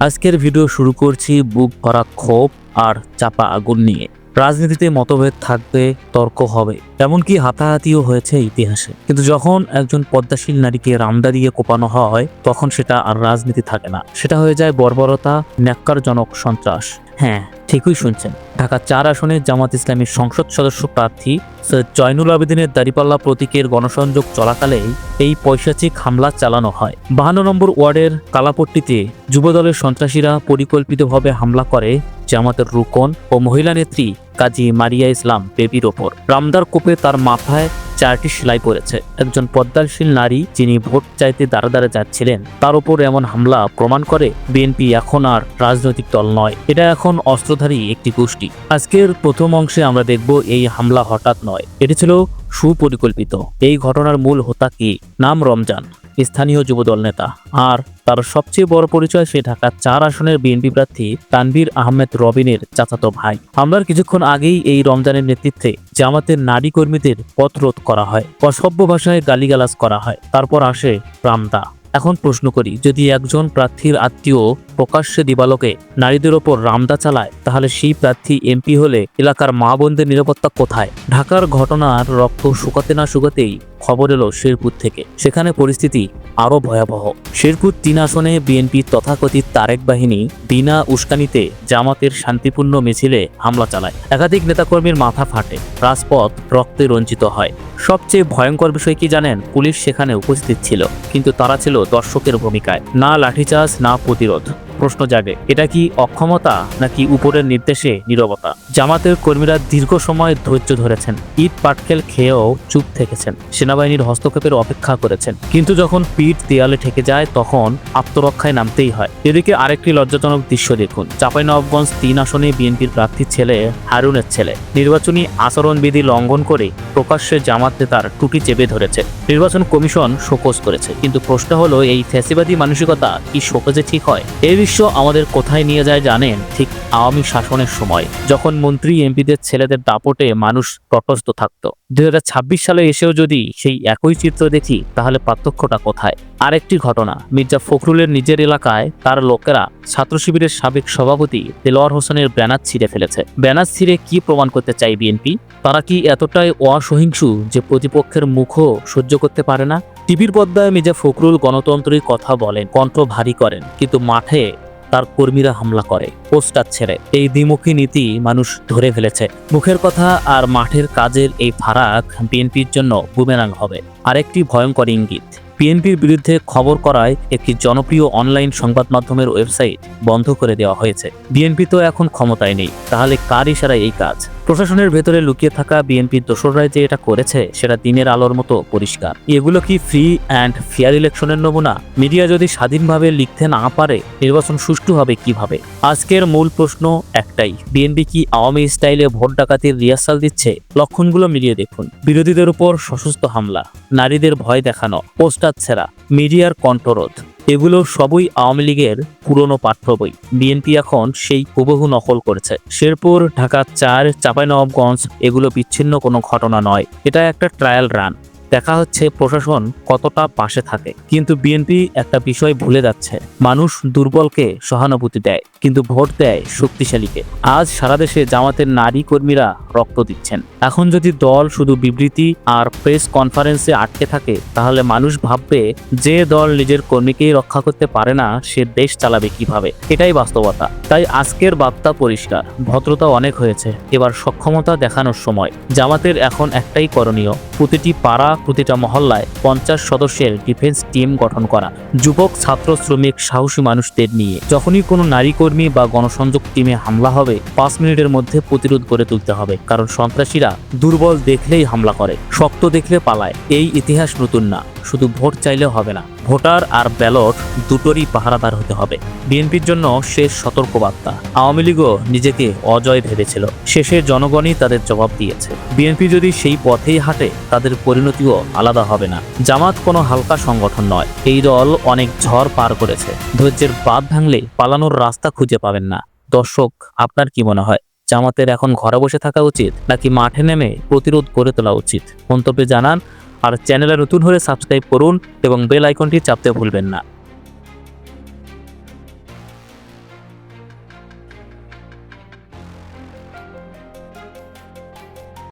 আজকের ভিডিও শুরু করছি বুক ভরা ক্ষোভ আর চাপা আগুন নিয়ে। রাজনীতিতে মতভেদ থাকবে, তর্ক হবে, এমনকি হাতাহাতিও হয়েছে ইতিহাসে। কিন্তু যখন একজন পদ্মাশীল নারীকে রামদা দিয়ে কোপানো হয়, তখন সেটা আর রাজনীতি থাকে না, সেটা হয়ে যায় বর্বরতা, ন্যাক্কারজনক সন্ত্রাস। হ্যাঁ, ঠিকই শুনছেন। ঢাকা ৪ আসনের জামাত ইসলামীর সংসদ সদস্য প্রার্থী সৈয়দ জয়নুল আবেদিনের দাঁড়িপাল্লা প্রতীকের গণসংযোগ চলাকালেই এই পৈশাচিক হামলা চালানো হয়। 52 নম্বর ওয়ার্ডের কালাপট্টিতে যুবদলের সন্ত্রাসীরা পরিকল্পিতভাবে হামলা করে জামাতের রুকন ও মহিলা নেত্রী কাজী মারিয়া ইসলাম বেবির ওপর। রামদার কোপে তার মাথায় 4টি সেলাই পড়েছে। একজন পদ্মাশীল নারী যিনি ভোট চাইতে দাঁড়া দাঁড়া যাচ্ছিলেন, তার উপর এমন হামলা প্রমাণ করে বিএনপি এখন আর রাজনৈতিক দল নয়, এটা এখন অস্ত্রধারী একটি গোষ্ঠী। আজকের প্রথম অংশে আমরা দেখব এই হামলা হঠাৎ নয়, এটি ছিল সুপরিকল্পিত। এই ঘটনার মূল হোতা কি? নাম রমজান, স্থানীয় যুবদল নেতা, আর তার সবচেয়ে বড় পরিচয় সে ঢাকা ৪ আসনের বিএনপি প্রার্থী তানভীর আহমেদ রবিনের চাচাতো ভাই। হামলার কিছুক্ষণ আগেই এই রমজানের নেতৃত্বে জামাতের নারী কর্মীদের পথরোধ করা হয়, অসভ্য ভাষায় গালিগালাজ করা হয়। তারপর আসে রামদা। এখন প্রশ্ন করি, যদি একজন প্রার্থীর আত্মীয় প্রকাশ্যে দিবালোকে নারীদের ওপর রামদা চালায়, তাহলে সেই প্রার্থী এমপি হলে এলাকার মা বোনদের নিরাপত্তা কোথায়? ঢাকার ঘটনার রক্ত শুকাতে না শুকাতেই খবর এলো শেরপুর থেকে। সেখানে পরিস্থিতি আরো ভয়াবহ। শেরপুর ৩ আসনে বিএনপি তথাকথিত তারেক বাহিনী বিনা উস্কানিতে জামাতের শান্তিপূর্ণ মিছিলে হামলা চালায়। একাধিক নেতাকর্মীর মাথা ফাটে, রাজপথ রক্তে রঞ্জিত হয়। সবচেয়ে ভয়ঙ্কর বিষয় কি জানেন? পুলিশ সেখানে উপস্থিত ছিল, কিন্তু তারা ছিল দর্শকের ভূমিকায়। না লাঠিচার্জ, না প্রতিরোধ। প্রশ্ন জাগে, এটা কি অক্ষমতা নাকি উপরের নির্দেশে নীরবতা? জামাতের কর্মীরা দীর্ঘ সময় ধৈর্য ধরেছেন, ইট পাটকেল খেয়েও চুপ থেকেছেন, সেনাবাহিনীর হস্তক্ষেপের অপেক্ষা করেছেন। কিন্তু যখন পিঠ দেয়ালে ঠেকে যায়, তখন আত্মরক্ষায় নামতেই হয়। এদিকে আরেকটি লজ্জাজনক দৃশ্য দেখুন। চাঁপাইনবাবগঞ্জ ৩ আসনে বিএনপির প্রার্থীর ছেলে হারুনের ছেলে নির্বাচনী আচরণবিধি লঙ্ঘন করে প্রকাশ্যে জামাত নেতার টুটি চেপে ধরেছে। নির্বাচন কমিশন শোকজ করেছে, কিন্তু প্রশ্ন হলো, এই ফ্যাসিবাদী মানসিকতা কি শোকজে ঠিক হয়? এই দৃশ্য আমাদের কোথায় নিয়ে যায় জানেন? ঠিক আওয়ামী শাসনের সময়, যখন মন্ত্রী এমপিদের ছেলেদের দাপটে মানুষ তটস্থ থাকতো। 2026 সালে এসেও যদি সেই একই চিত্র দেখি, তাহলে পার্থক্যটা কোথায়? আরেকটি ঘটনা, মির্জা ফখরুলের নিজের এলাকায় তার লোকেরা ছাত্র শিবিরের সাবেক সভাপতি দেলোয়ার হোসেনের ব্যানার ছিঁড়ে ফেলেছে। ব্যানার ছিঁড়ে কি প্রমাণ করতে চাই বিএনপি? তারা কি এতটাই অসহিংসু যে প্রতিপক্ষের মুখও সহ্য করতে পারে না? টিভির পর্দায় মির্জা ফখরুল গণতন্ত্রের কথা বলেন, কণ্ঠ ভারী করেন, কিন্তু মাঠে তার কর্মীরা হামলা করে পোস্টার ছেড়ে। এই দ্বিমুখী নীতি মানুষ ধরে ফেলেছে। মুখের কথা আর মাঠের কাজের এই ফারাক বিএনপির জন্য বুমেরাং হবে। আরেকটি ভয়ঙ্কর ইঙ্গিত, বিএনপির বিরুদ্ধে খবর করায় একটি জনপ্রিয় অনলাইন সংবাদ মাধ্যমের ওয়েবসাইট বন্ধ করে দেওয়া হয়েছে। বিএনপি তো এখন ক্ষমতায় নেই, তাহলে কার ইশারায় এই কাজ? প্রশাসনের ভেতরে লুকিয়ে থাকা বিএনপির দোসররাই যে এটা করেছে, সেটা দিনের আলোর মতো পরিষ্কার। এগুলো কি ফ্রি অ্যান্ড ফেয়ার ইলেকশনের নমুনা? মিডিয়া যদি স্বাধীনভাবে লিখতে না পারে, নির্বাচন সুষ্ঠু হবে কিভাবে? আজকের মূল প্রশ্ন একটাই, বিএনপি কি আওয়ামী স্টাইলে ভোট ডাকাতির রিহার্সাল দিচ্ছে? লক্ষণগুলো মিলিয়ে দেখুন। বিরোধীদের উপর সশস্ত্র হামলা, নারীদের ভয় দেখানো, পোস্টার ছেঁড়া, মিডিয়ার কণ্ঠরোধ, এগুলো সবই আওয়ামী লীগের পুরনো পাঠ্য বই। বিএনপি এখন সেই হুবহু নকল করেছে। শেরপুর, ঢাকা ৪, চাঁপাইনবাবগঞ্জ এগুলো বিচ্ছিন্ন কোনো ঘটনা নয়, এটা একটা ট্রায়াল রান। দেখা হচ্ছে প্রশাসন কতটা পাশে থাকে। কিন্তু বিএনপি একটা বিষয় ভুলে যাচ্ছে, মানুষ দুর্বলকে সহানুভূতি দেয়, কিন্তু ভোট দেয় শক্তিশালীকে। আজ সারা দেশে জামাতের নারী কর্মীরা রক্ত দিচ্ছেন। এখন যদি দল শুধু বিবৃতি আর প্রেস কনফারেন্সে আটকে থাকে, তাহলে মানুষ ভাববে, যে দল নিজের কর্মীকেই রক্ষা করতে পারে না, সে দেশ চালাবে কিভাবে? এটাই বাস্তবতা। তাই আজকের বার্তা পরিষ্কার, ভদ্রতা অনেক হয়েছে, এবার সক্ষমতা দেখানোর সময়। জামাতের এখন একটাই করণীয়, প্রতিটি পাড়া, প্রতিটা মহল্লায় 50 সদস্যের ডিফেন্স টিম গঠন করা, যুবক, ছাত্র, শ্রমিক, সাহসী মানুষদের নিয়ে। যখনই কোনো নারী কর্মী বা গণসংযোগ টিমে হামলা হবে, 5 মিনিটের মধ্যে প্রতিরোধ গড়ে তুলতে হবে, কারণ সন্ত্রাসীরা দুর্বল দেখলেই হামলা করে, শক্ত দেখলে পালায়। এই ইতিহাস নতুন না, শুধু ভোট চাইলেও হবে না, ভোটার আর ব্যালট দুটোরই পাহারাদার হতে হবে। বিএনপির জন্য শেষ সতর্কবার্তা, আওয়ামী লীগও নিজেকে অজয় ভেবেছিল, শেষে জনগণই তাদের জবাব দিয়েছে। বিএনপি যদি সেই পথেই হাঁটে, তাদের পরিণতিও আলাদা হবে না। জামাত কোনো হালকা সংগঠন নয়, এই দল অনেক ঝড় পার করেছে। ধৈর্যের বাঁধ ভাঙলে পালানোর রাস্তা খুঁজে পাবেন না। দর্শক, আপনার কি মনে হয়, জামাতের এখন ঘরে বসে থাকা উচিত নাকি মাঠে নেমে প্রতিরোধ গড়ে তোলা উচিত? মন্তব্যে জানান। আর চ্যানেলে নতুন হলে সাবস্ক্রাইব করুন এবং বেল আইকনটি চাপতে ভুলবেন না।